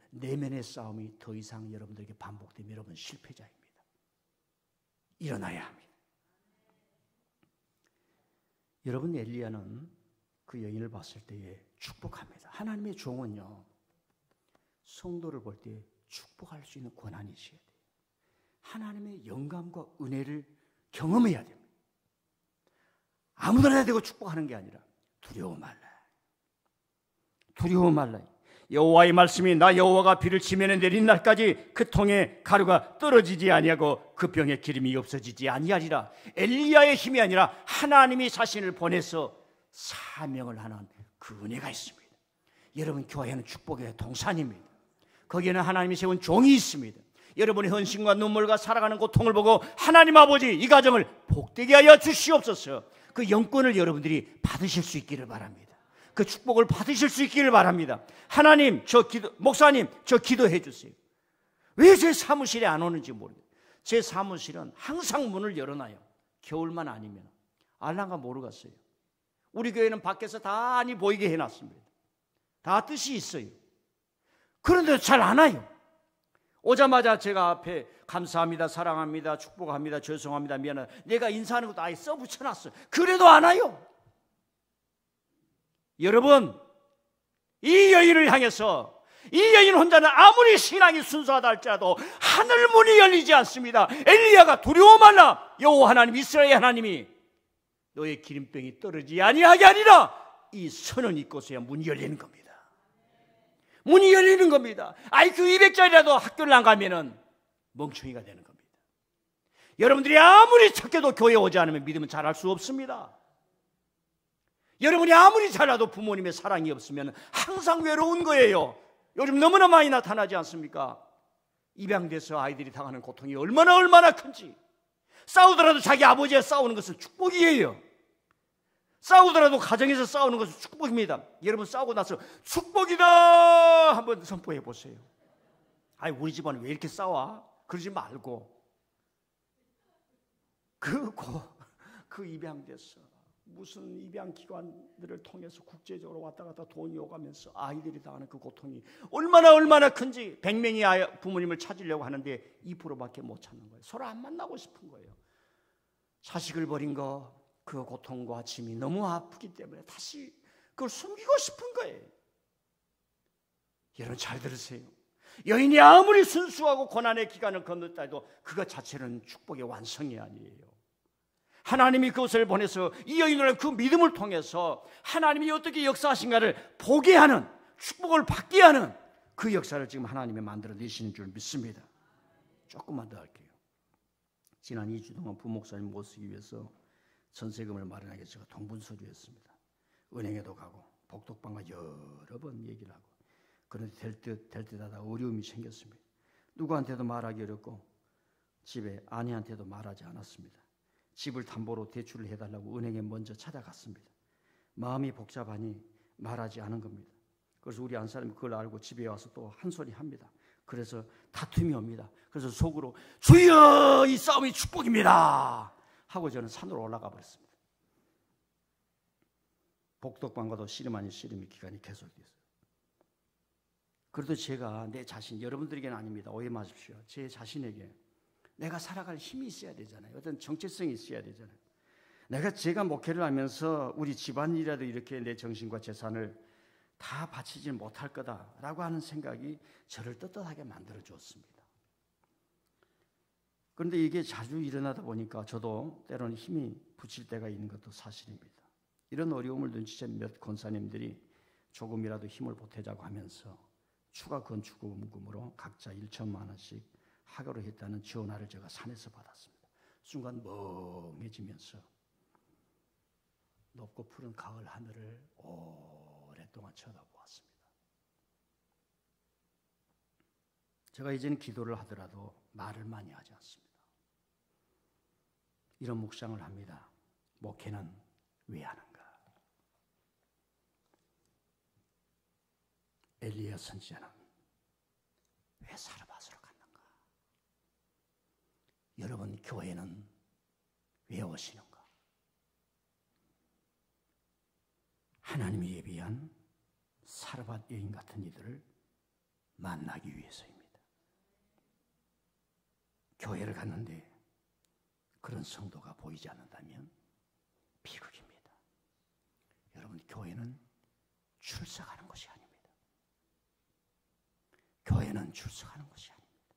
내면의 싸움이 더 이상 여러분들에게 반복되면 여러분 실패자입니다. 일어나야 합니다. 여러분 엘리야는 그 여인을 봤을 때에 축복합니다. 하나님의 종은요 성도를 볼 때 축복할 수 있는 권한이 있어야 돼요. 하나님의 영감과 은혜를 경험해야 됩니다. 아무데나 대고 축복하는 게 아니라 두려워 말라. 두려워 말라. 여호와의 말씀이 나 여호와가 비를 지면에 내린 날까지 그 통에 가루가 떨어지지 아니하고 그 병에 기름이 없어지지 아니하리라. 엘리야의 힘이 아니라 하나님이 자신을 보내서 사명을 하는 그 은혜가 있습니다. 여러분 교회는 축복의 동산입니다. 거기에는 하나님이 세운 종이 있습니다. 여러분의 헌신과 눈물과 살아가는 고통을 보고 하나님 아버지 이 가정을 복되게 하여 주시옵소서. 그 영권을 여러분들이 받으실 수 있기를 바랍니다. 그 축복을 받으실 수 있기를 바랍니다. 하나님, 목사님, 저 기도해 주세요. 왜 제 사무실에 안 오는지 모르겠어요. 제 사무실은 항상 문을 열어놔요. 겨울만 아니면. 알란가 모르겠어요. 우리 교회는 밖에서 다 안이 보이게 해놨습니다. 다 뜻이 있어요. 그런데 잘 안 와요. 오자마자 제가 앞에 감사합니다, 사랑합니다, 축복합니다, 죄송합니다, 미안합니다. 내가 인사하는 것도 아예 써붙여놨어요. 그래도 안 와요. 여러분, 이 여인을 향해서 이 여인 혼자는 아무리 신앙이 순수하다 할지라도 하늘 문이 열리지 않습니다. 엘리야가 두려워 말라. 여호와 하나님 이스라엘 하나님이 너의 기름병이 떨어지지 아니하게 하리라. 이 선언 있고서야 문이 열리는 겁니다. 문이 열리는 겁니다. IQ 200짜리라도 학교를 안 가면은 멍청이가 되는 겁니다. 여러분들이 아무리 착해도 교회에 오지 않으면 믿음은 잘할 수 없습니다. 여러분이 아무리 잘나도 부모님의 사랑이 없으면 항상 외로운 거예요. 요즘 너무나 많이 나타나지 않습니까? 입양돼서 아이들이 당하는 고통이 얼마나 큰지. 싸우더라도 자기 아버지와 싸우는 것은 축복이에요. 싸우더라도 가정에서 싸우는 것은 축복입니다. 여러분 싸우고 나서 축복이다 한번 선포해 보세요. 아니 우리 집안은 왜 이렇게 싸워? 그러지 말고 그 입양돼서 무슨 입양기관들을 통해서 국제적으로 왔다 갔다 돈이 오가면서 아이들이 당하는 그 고통이 얼마나 큰지 100명이 부모님을 찾으려고 하는데 2%밖에 못 찾는 거예요. 서로 안 만나고 싶은 거예요. 자식을 버린 그 고통과 짐이 너무 아프기 때문에 다시 그걸 숨기고 싶은 거예요. 여러분 잘 들으세요. 여인이 아무리 순수하고 고난의 기간을 건넜다 해도 그것 자체는 축복의 완성이 아니에요. 하나님이 그것을 보내서 이 여인을 그 믿음을 통해서 하나님이 어떻게 역사하신가를 보게 하는, 축복을 받게 하는 그 역사를 지금 하나님이 만들어내시는 줄 믿습니다. 조금만 더 할게요. 지난 2주 동안 부목사님 모시기 위해서 전세금을 마련하기 위해서 제가 동분서주했습니다. 은행에도 가고 복덕방과 여러 번 얘기를 하고, 그런데 될 듯 하다 어려움이 생겼습니다. 누구한테도 말하기 어렵고 집에 아내한테도 말하지 않았습니다. 집을 담보로 대출을 해달라고 은행에 먼저 찾아갔습니다. 마음이 복잡하니 말하지 않은 겁니다. 그래서 우리 안사람이 그걸 알고 집에 와서 또 한 소리 합니다. 그래서 다툼이 옵니다. 그래서 속으로 주여 이 싸움이 축복입니다 하고 저는 산으로 올라가 버렸습니다. 복덕방과도 씨름 아닌 씨름의 기간이 계속됐어요. 그래도 제가 내 자신, 여러분들에게는 아닙니다. 오해 마십시오. 제 자신에게 내가 살아갈 힘이 있어야 되잖아요. 어떤 정체성이 있어야 되잖아요. 제가 목회를 하면서 우리 집안일이라도 이렇게 내 정신과 재산을 다 바치지 못할 거다라고 하는 생각이 저를 떳떳하게 만들어 주었습니다. 그런데 이게 자주 일어나다 보니까 저도 때로는 힘이 붙일 때가 있는 것도 사실입니다. 이런 어려움을 눈치챈 몇 권사님들이 조금이라도 힘을 보태자고 하면서 추가 건축금으로 각자 1천만 원씩 하기로 했다는 전화를 제가 산에서 받았습니다. 순간 멍해지면서 높고 푸른 가을 하늘을 오랫동안 쳐다보았습니다. 제가 이제는 기도를 하더라도 말을 많이 하지 않습니다. 이런 묵상을 합니다. 목회는 왜 하는가? 엘리야 선지자는 왜 사르밧으로 갔는가? 여러분 교회는 왜 오시는가? 하나님이 예비한 사르밧 여인 같은 이들을 만나기 위해서입니다. 교회를 갔는데 그런 성도가 보이지 않는다면 비극입니다. 여러분 교회는 출석하는 것이 아닙니다. 교회는 출석하는 것이 아닙니다.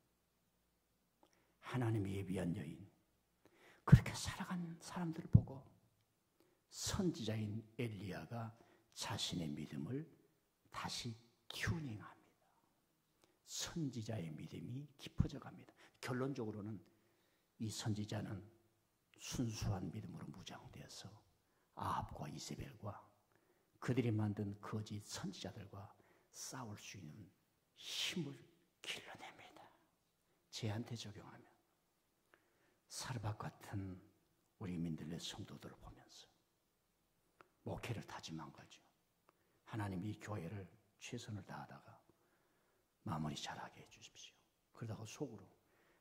하나님이 예비한 여인, 그렇게 살아간 사람들을 보고 선지자인 엘리야가 자신의 믿음을 다시 튜닝합니다. 선지자의 믿음이 깊어져 갑니다. 결론적으로는 이 선지자는 순수한 믿음으로 무장되어서 아합과 이세벨과 그들이 만든 거짓 선지자들과 싸울 수 있는 힘을 길러냅니다. 제한테 적용하면 사르밧 같은 우리 민들레 성도들을 보면서 목회를 다짐한 거죠. 하나님 이 교회를 최선을 다하다가 마무리 잘하게 해주십시오. 그러다가 속으로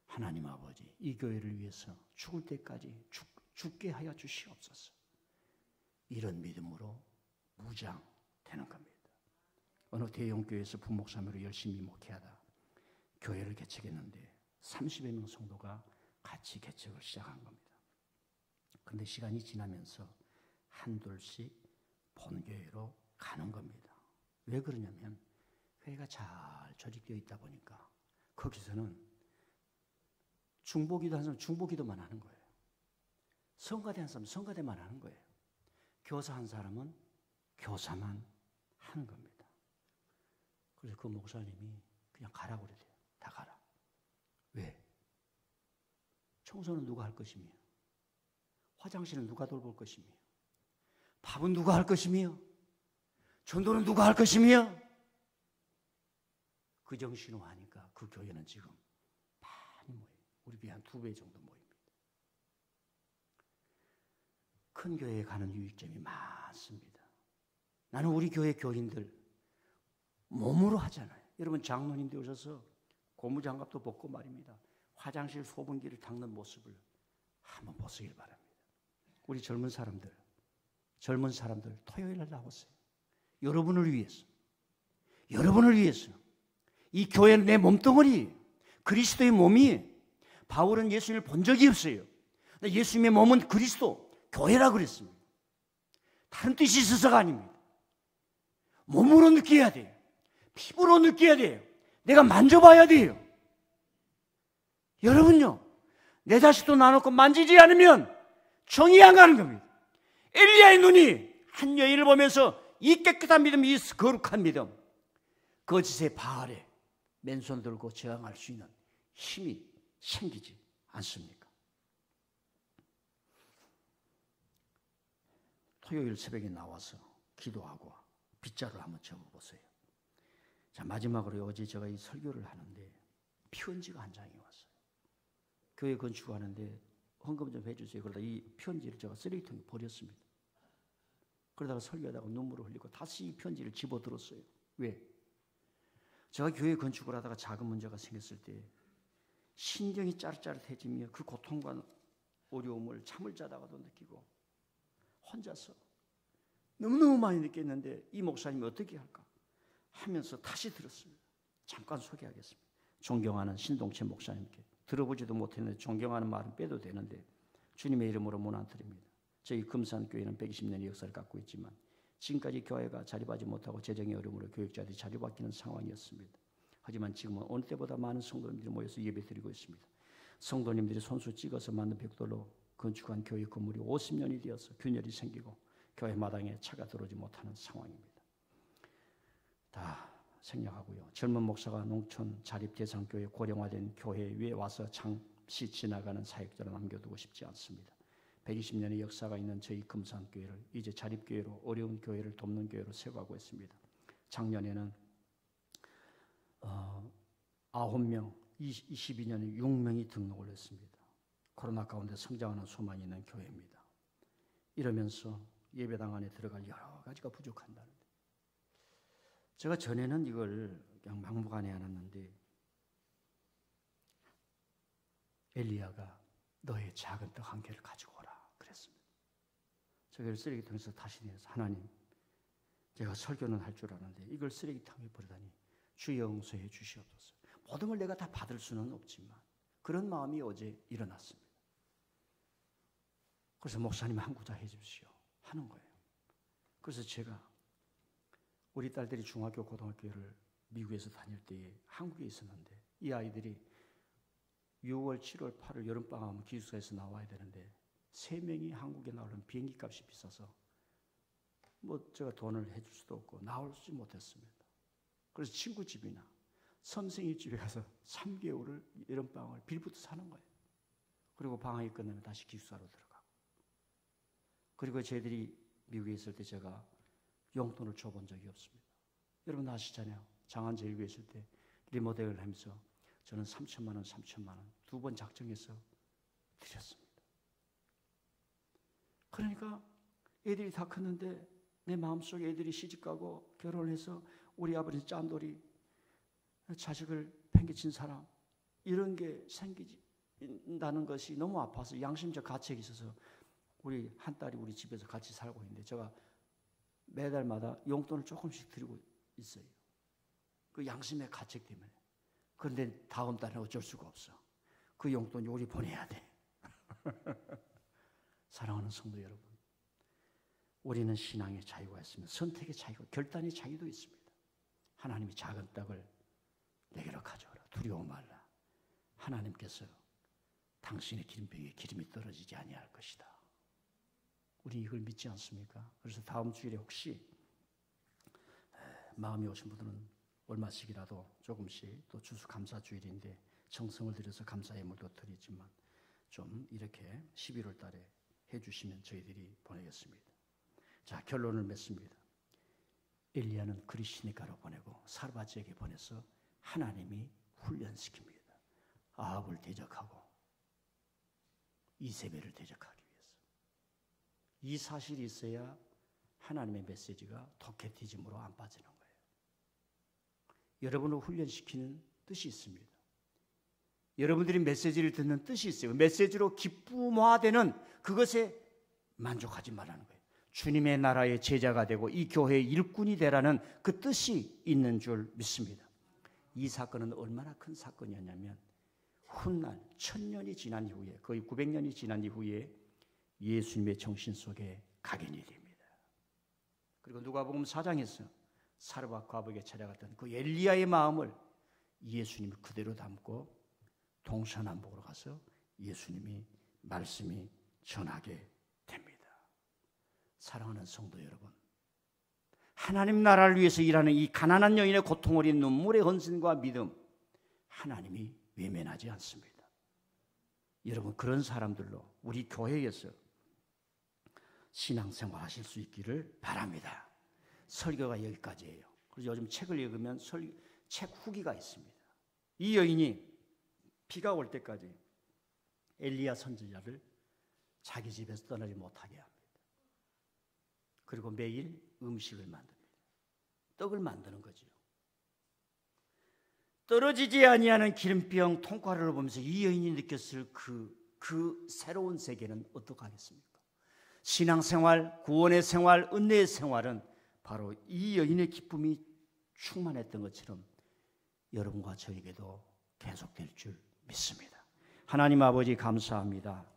하나님 아버지 이 교회를 위해서 죽을 때까지 죽게 하여 주시옵소서. 이런 믿음으로 무장되는 겁니다. 어느 대형교회에서 부목사님으로 열심히 목회하다 교회를 개척했는데 30여 명 성도가 같이 개척을 시작한 겁니다. 그런데 시간이 지나면서 한둘씩 본교회로 가는 겁니다. 왜 그러냐면 교회가 잘 조직되어 있다 보니까 거기서는 중보기도 한 사람 중보기도만 하는 거예요. 성가대 한 사람 성가대만 하는 거예요. 교사 한 사람은 교사만 하는 겁니다. 그래서 그 목사님이 그냥 가라고 그래요. 다 가라. 왜? 청소는 누가 할 것이며, 화장실은 누가 돌볼 것이며, 밥은 누가 할 것이며, 전도는 누가 할 것이며, 그 정신으로 하니까 그 교회는 지금 많이 모여요. 우리 비해 한 2배 정도 모입니다. 큰 교회에 가는 유익점이 많습니다. 나는 우리 교회 교인들 몸으로 하잖아요. 여러분 장로님들 오셔서 고무장갑도 벗고 말입니다. 화장실 소변기를 닦는 모습을 한번 보시길 바랍니다. 우리 젊은 사람들 젊은 사람들 토요일날 나오세요. 여러분을 위해서. 여러분을 위해서. 이 교회는 내 몸뚱어리, 그리스도의 몸이. 바울은 예수님을 본 적이 없어요. 예수님의 몸은 그리스도, 교회라 그랬습니다. 다른 뜻이 있어서가 아닙니다. 몸으로 느껴야 돼요. 피부로 느껴야 돼요. 내가 만져봐야 돼요. 여러분요, 내 자식도 나놓고 만지지 않으면 정이 안 가는 겁니다. 엘리야의 눈이 한 여인을 보면서 이 깨끗한 믿음, 이 거룩한 믿음, 거짓의 바알에 맨손 들고 저항할 수 있는 힘이 생기지 않습니까? 토요일 새벽에 나와서 기도하고 빗자루를 한번 접어보세요. 자, 마지막으로 어제 제가 이 설교를 하는데 편지가 한 장이 왔어요. 교회 건축하는데 헌금 좀 해주세요. 그러다 이 편지를 제가 쓰레기통에 버렸습니다. 그러다가 설교하다가 눈물을 흘리고 다시 이 편지를 집어들었어요. 왜? 제가 교회 건축을 하다가 작은 문제가 생겼을 때 신경이 짜릿짜릿해지며 그 고통과 어려움을 잠을 자다가도 느끼고 혼자서 너무너무 많이 느꼈는데 이 목사님이 어떻게 할까 하면서 다시 들었습니다. 잠깐 소개하겠습니다. 존경하는 신동채 목사님께, 들어보지도 못했는데 존경하는 말은 빼도 되는데 주님의 이름으로 문안드립니다. 저희 금산교회는 120년의 역사를 갖고 있지만 지금까지 교회가 자립하지 못하고 재정의 어려움으로 교육자들이 자립하기는 상황이었습니다. 하지만 지금은 어느 때보다 많은 성도님들이 모여서 예배드리고 있습니다. 성도님들이 손수 찍어서 만든 벽돌로 건축한 교회 건물이 50년이 되어서 균열이 생기고 교회 마당에 차가 들어오지 못하는 상황입니다. 다 생략하고요. 젊은 목사가 농촌 자립대상교회 고령화된 교회 위에 와서 잠시 지나가는 사역자를 남겨두고 싶지 않습니다. 120년의 역사가 있는 저희 금산교회를 이제 자립교회로, 어려운 교회를 돕는 교회로 세워가고 있습니다. 작년에는 9명, 22년에 6명이 등록을 했습니다. 코로나 가운데 성장하는 소망이 있는 교회입니다. 이러면서 예배당 안에 들어갈 여러 가지가 부족한다는데, 제가 전에는 이걸 그냥 막무가내 안 했는데 엘리야가 너의 작은 떡 한 개를 가지고 오라 그랬습니다. 제가 쓰레기통에서 다시 내서 하나님, 제가 설교는 할 줄 아는데 이걸 쓰레기통에 버리다니 주여 용서해 주시옵소서. 모든 걸 내가 다 받을 수는 없지만 그런 마음이 어제 일어났습니다. 그래서 목사님 한 구자 해 주십시오 하는 거예요. 그래서 제가 우리 딸들이 중학교, 고등학교를 미국에서 다닐 때에 한국에 있었는데 이 아이들이 6월, 7월, 8월 여름방학하면 기숙사에서 나와야 되는데 3명이 한국에 나오려면 비행기 값이 비싸서 제가 돈을 해줄 수도 없고 나올지 못했습니다. 그래서 친구 집이나 선생님 집에 가서 3개월을 여름방학을 빌부터 사는 거예요. 그리고 방학이 끝나면 다시 기숙사로 들어가고. 그리고 저희들이 미국에 있을 때 제가 용돈을 줘본 적이 없습니다. 여러분 아시잖아요. 장안제일교회 있을 때 리모델을 하면서 저는 3천만 원 2번 작정해서 드렸습니다. 그러니까 애들이 다 컸는데 내 마음속에 애들이 시집가고 결혼해서 우리 아버지 짠돌이 자식을 팽개친 사람, 이런 게 생긴다는 것이 너무 아파서 양심적 가책이 있어서 우리 한 딸이 우리 집에서 같이 살고 있는데 제가 매달마다 용돈을 조금씩 드리고 있어요. 그 양심의 가책 때문에. 그런데 다음 달에 어쩔 수가 없어. 그 용돈이 우리 보내야 돼. 사랑하는 성도 여러분, 우리는 신앙의 자유가 있습니다. 선택의 자유가, 결단의 자유도 있습니다. 하나님이 작은 떡을 내게로 가져오라. 두려워 말라. 하나님께서 당신의 기름병에 기름이 떨어지지 아니할 것이다. 우리 이걸 믿지 않습니까? 그래서 다음 주일에 혹시 마음이 오신 분들은 얼마씩이라도 조금씩, 또 추수감사주일인데 정성을 들여서 감사의 물도 드리지만 좀 이렇게 11월 달에 해주시면 저희들이 보내겠습니다. 자, 결론을 맺습니다. 엘리야는 그리시니가로 보내고 사르밧에게 보내서 하나님이 훈련시킵니다. 아합을 대적하고 이세벨을 대적하기 위해서. 이 사실이 있어야 하나님의 메시지가 도케티즘으로 안 빠지는 거예요. 여러분을 훈련시키는 뜻이 있습니다. 여러분들이 메시지를 듣는 뜻이 있어요. 메시지로 기쁨화되는 그것에 만족하지 말라는 거예요. 주님의 나라의 제자가 되고 이 교회의 일꾼이 되라는 그 뜻이 있는 줄 믿습니다. 이 사건은 얼마나 큰 사건이었냐면 훗날 1000년이 지난 이후에, 거의 900년이 지난 이후에 예수님의 정신 속에 각인이 됩니다. 그리고 누가복음 4장에서 사르밧 과부에게 찾아갔던 그 엘리야의 마음을 예수님이 그대로 담고 동서남북으로 가서 예수님이 말씀이 전하게 됩니다. 사랑하는 성도 여러분, 하나님 나라를 위해서 일하는 이 가난한 여인의 고통 어린 눈물의 헌신과 믿음, 하나님이 외면하지 않습니다. 여러분, 그런 사람들로 우리 교회에서 신앙생활 하실 수 있기를 바랍니다. 설교가 여기까지예요. 그래서 요즘 책을 읽으면 책 후기가 있습니다. 이 여인이 비가 올 때까지 엘리야 선지자를 자기 집에서 떠나지 못하게 합니다. 그리고 매일 음식을 만듭니다. 떡을 만드는 거죠. 떨어지지 아니하는 기름병 통과를 보면서 이 여인이 느꼈을 그 새로운 세계는 어떡하겠습니까? 신앙생활, 구원의 생활, 은혜의 생활은 바로 이 여인의 기쁨이 충만했던 것처럼 여러분과 저에게도 계속될 줄 믿습니다. 하나님 아버지 감사합니다.